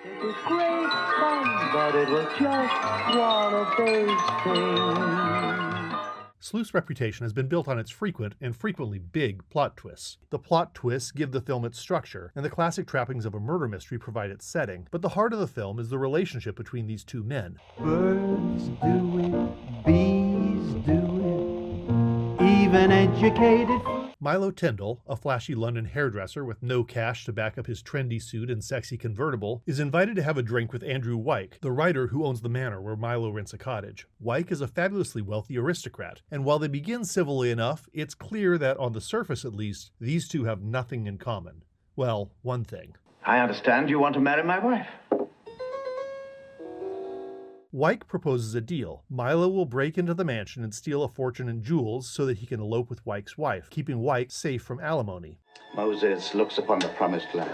It was great fun, but it was just one of those things. Sleuth's reputation has been built on its frequent and frequently big plot twists. The plot twists give the film its structure, and the classic trappings of a murder mystery provide its setting, but the heart of the film is the relationship between these two men. Birds do it, bees do it, even educated. Milo Tyndall, a flashy London hairdresser with no cash to back up his trendy suit and sexy convertible, is invited to have a drink with Andrew Wyke, the writer who owns the manor where Milo rents a cottage. Wyke is a fabulously wealthy aristocrat, and while they begin civilly enough, it's clear that, on the surface at least, these two have nothing in common. Well, one thing. I understand you want to marry my wife. Wyke proposes a deal. Milo will break into the mansion and steal a fortune in jewels so that he can elope with Wyke's wife, keeping Wyke safe from alimony. Moses looks upon the promised land.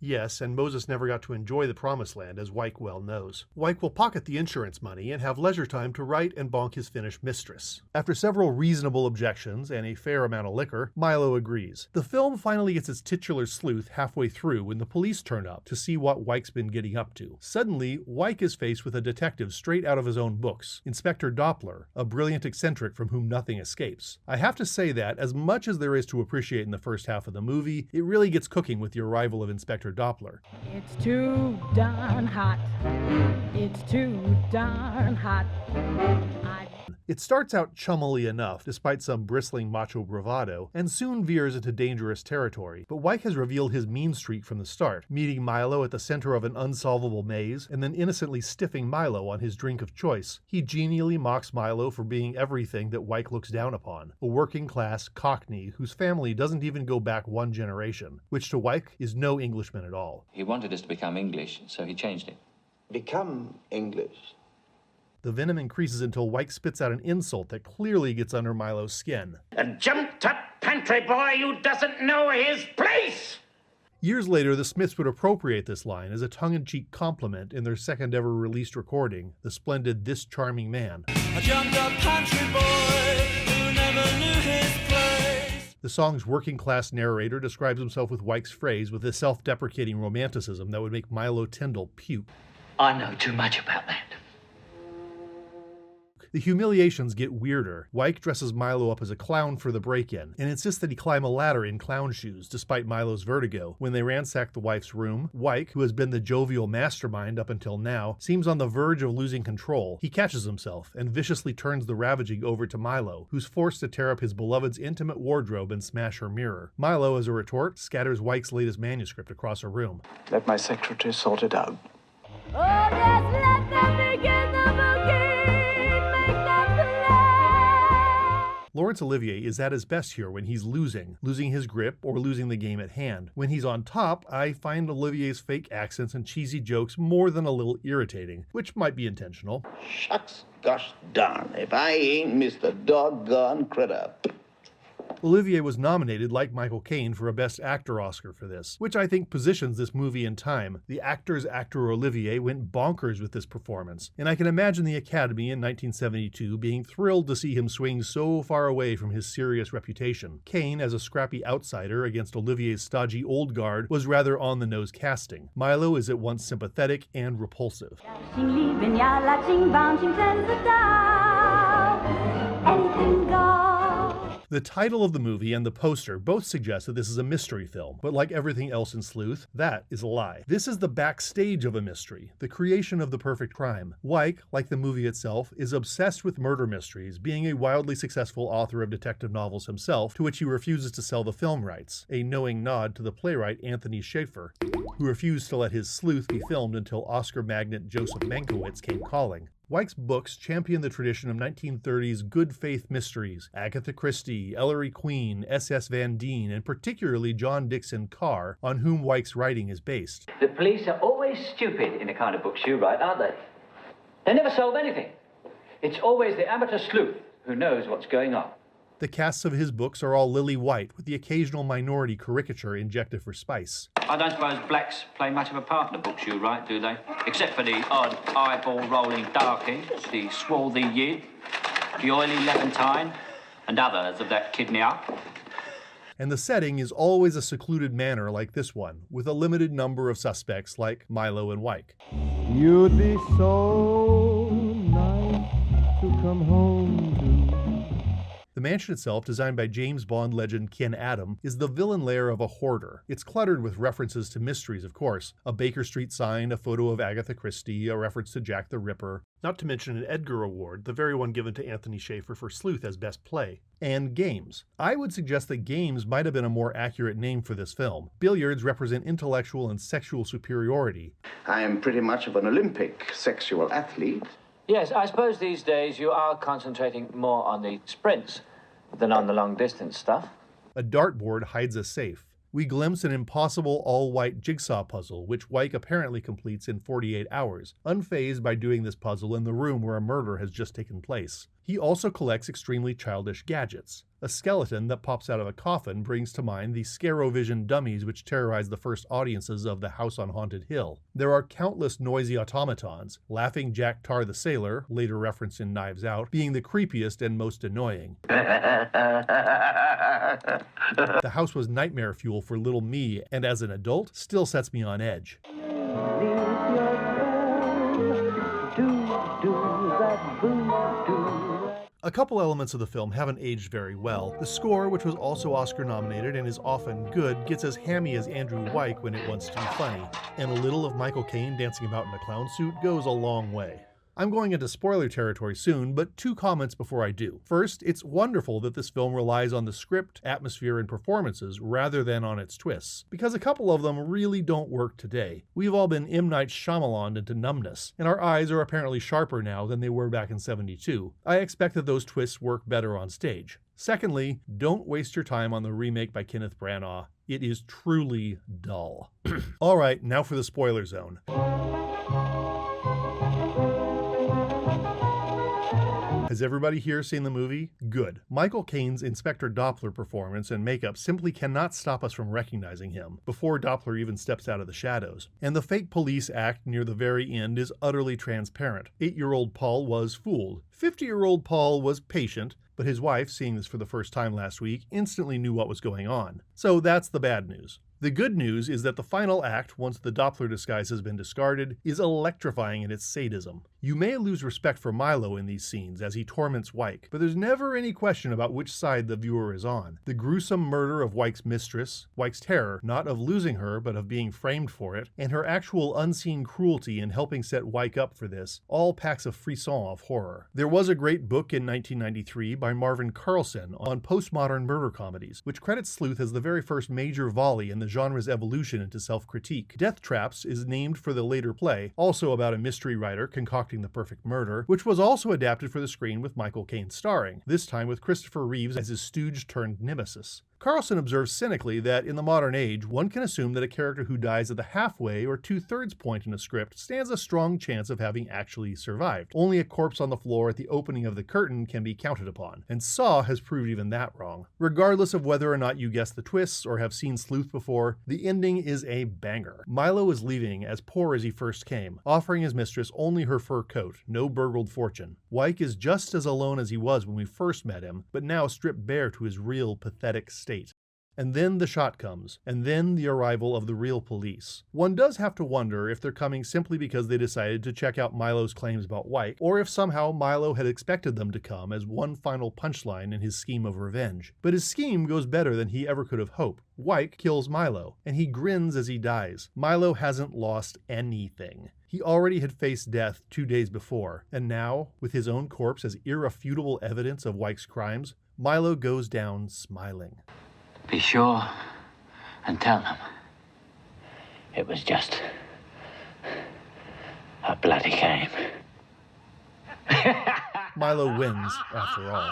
Yes, and Moses never got to enjoy the promised land, as Wyke well knows. Wyke will pocket the insurance money and have leisure time to write and bonk his Finnish mistress. After several reasonable objections and a fair amount of liquor, Milo agrees. The film finally gets its titular sleuth halfway through when the police turn up to see what Wyke's been getting up to. Suddenly, Wyke is faced with a detective straight out of his own books, Inspector Doppler, a brilliant eccentric from whom nothing escapes. I have to say that, as much as there is to appreciate in the first half of the movie, it really gets cooking with the arrival of Inspector Doppler. It's too darn hot. It's too darn hot. It starts out chummily enough, despite some bristling macho bravado, and soon veers into dangerous territory. But Wyke has revealed his mean streak from the start, meeting Milo at the center of an unsolvable maze, and then innocently stiffing Milo on his drink of choice. He genially mocks Milo for being everything that Wyke looks down upon, a working-class cockney whose family doesn't even go back one generation, which to Wyke is no Englishman at all. He wanted us to become English, so he changed it. Become English. The venom increases until Wyke spits out an insult that clearly gets under Milo's skin. A jumped-up pantry boy who doesn't know his place! Years later, the Smiths would appropriate this line as a tongue-in-cheek compliment in their second-ever released recording, the splendid This Charming Man. A jumped-up pantry boy who never knew his place. The song's working-class narrator describes himself with Wyke's phrase with a self-deprecating romanticism that would make Milo Tyndall puke. I know too much about that. The humiliations get weirder. Wyke dresses Milo up as a clown for the break-in, and insists that he climb a ladder in clown shoes, despite Milo's vertigo. When they ransack the wife's room, Wyke, who has been the jovial mastermind up until now, seems on the verge of losing control. He catches himself, and viciously turns the ravaging over to Milo, who's forced to tear up his beloved's intimate wardrobe and smash her mirror. Milo, as a retort, scatters Wyke's latest manuscript across a room. Let my secretary sort it out. Oh yes, let them begin the booking, make them play. Laurence Olivier is at his best here when he's losing his grip or losing the game at hand. When he's on top, I find Olivier's fake accents and cheesy jokes more than a little irritating, which might be intentional. Shucks, gosh darn, if I ain't Mr. Doggone Critter. Olivier was nominated, like Michael Caine, for a Best Actor Oscar for this, which I think positions this movie in time. The actor's actor Olivier went bonkers with this performance, and I can imagine the Academy in 1972 being thrilled to see him swing so far away from his serious reputation. Caine, as a scrappy outsider against Olivier's stodgy old guard, was rather on-the-nose casting. Milo is at once sympathetic and repulsive. Anything goes. The title of the movie and the poster both suggest that this is a mystery film, but like everything else in Sleuth, that is a lie. This is the backstage of a mystery, the creation of the perfect crime. Wyke, like the movie itself, is obsessed with murder mysteries, being a wildly successful author of detective novels himself, to which he refuses to sell the film rights, a knowing nod to the playwright Anthony Schaeffer, who refused to let his Sleuth be filmed until Oscar magnate Joseph Mankiewicz came calling. Wyke's books champion the tradition of 1930s good faith mysteries. Agatha Christie, Ellery Queen, S.S. Van Deen, and particularly John Dixon Carr, on whom Wyke's writing is based. The police are always stupid in the kind of books you write, aren't they? They never solve anything. It's always the amateur sleuth who knows what's going on. The casts of his books are all lily white, with the occasional minority caricature injected for spice. I don't suppose blacks play much of a part in the books you write, do they? Except for the odd eyeball-rolling darky, the swarthy yid, the oily levantine, and others of that kidney up. and the setting is always a secluded manor like this one, with a limited number of suspects like Milo and Wyke. You'd be so nice to come home to. The mansion itself, designed by James Bond legend Ken Adam, is the villain lair of a hoarder. It's cluttered with references to mysteries, of course. A Baker Street sign, a photo of Agatha Christie, a reference to Jack the Ripper, not to mention an Edgar Award, the very one given to Anthony Schaefer for Sleuth as Best Play, and games. I would suggest that games might have been a more accurate name for this film. Billiards represent intellectual and sexual superiority. I am pretty much of an Olympic sexual athlete. Yes, I suppose these days you are concentrating more on the sprints than on the long-distance stuff. A dartboard hides a safe. We glimpse an impossible all-white jigsaw puzzle, which Wyke apparently completes in 48 hours, unfazed by doing this puzzle in the room where a murder has just taken place. He also collects extremely childish gadgets. A skeleton that pops out of a coffin brings to mind the Scarovision dummies which terrorized the first audiences of The House on Haunted Hill. There are countless noisy automatons, Laughing Jack Tar the Sailor, later referenced in Knives Out, being the creepiest and most annoying. The house was nightmare fuel for little me, and as an adult, still sets me on edge. A couple elements of the film haven't aged very well. The score, which was also Oscar nominated and is often good, gets as hammy as Andrew Wyke when it wants to be funny. And a little of Michael Caine dancing about in a clown suit goes a long way. I'm going into spoiler territory soon, but 2 comments before I do. First, it's wonderful that this film relies on the script, atmosphere, and performances rather than on its twists, because a couple of them really don't work today. We've all been M. Night Shyamalan into numbness, and our eyes are apparently sharper now than they were back in '72. I expect that those twists work better on stage. Secondly, don't waste your time on the remake by Kenneth Branagh. It is truly dull. Alright, now for the spoiler zone. Has everybody here seen the movie? Good. Michael Caine's Inspector Doppler performance and makeup simply cannot stop us from recognizing him, before Doppler even steps out of the shadows. And the fake police act near the very end is utterly transparent. 8-year-old Paul was fooled. 50-year-old Paul was patient, but his wife, seeing this for the first time last week, instantly knew what was going on. So that's the bad news. The good news is that the final act, once the Doppler disguise has been discarded, is electrifying in its sadism. You may lose respect for Milo in these scenes as he torments Wyke, but there's never any question about which side the viewer is on. The gruesome murder of Wyke's mistress, Wyke's terror, not of losing her, but of being framed for it, and her actual unseen cruelty in helping set Wyke up for this, all packs a frisson of horror. There was a great book in 1993 by Marvin Carlson on postmodern murder comedies, which credits Sleuth as the very first major volley in the genre's evolution into self-critique. Death Traps is named for the later play, also about a mystery writer concocting the perfect murder, which was also adapted for the screen with Michael Caine starring, this time with Christopher Reeves as his stooge turned nemesis. Carlson observes cynically that in the modern age, one can assume that a character who dies at the halfway or 2/3 point in a script stands a strong chance of having actually survived. Only a corpse on the floor at the opening of the curtain can be counted upon, and Saw has proved even that wrong. Regardless of whether or not you guess the twists or have seen Sleuth before, the ending is a banger. Milo is leaving as poor as he first came, offering his mistress only her fur coat, no burgled fortune. Wyke is just as alone as he was when we first met him, but now stripped bare to his real pathetic state. And then the shot comes, and then the arrival of the real police. One does have to wonder if they're coming simply because they decided to check out Milo's claims about Wyke, or if somehow Milo had expected them to come as one final punchline in his scheme of revenge. But his scheme goes better than he ever could have hoped. Wyke kills Milo, and he grins as he dies. Milo hasn't lost anything. He already had faced death 2 days before, and now, with his own corpse as irrefutable evidence of Wyke's crimes, Milo goes down smiling. Be sure and tell them it was just a bloody game. Milo wins, after all.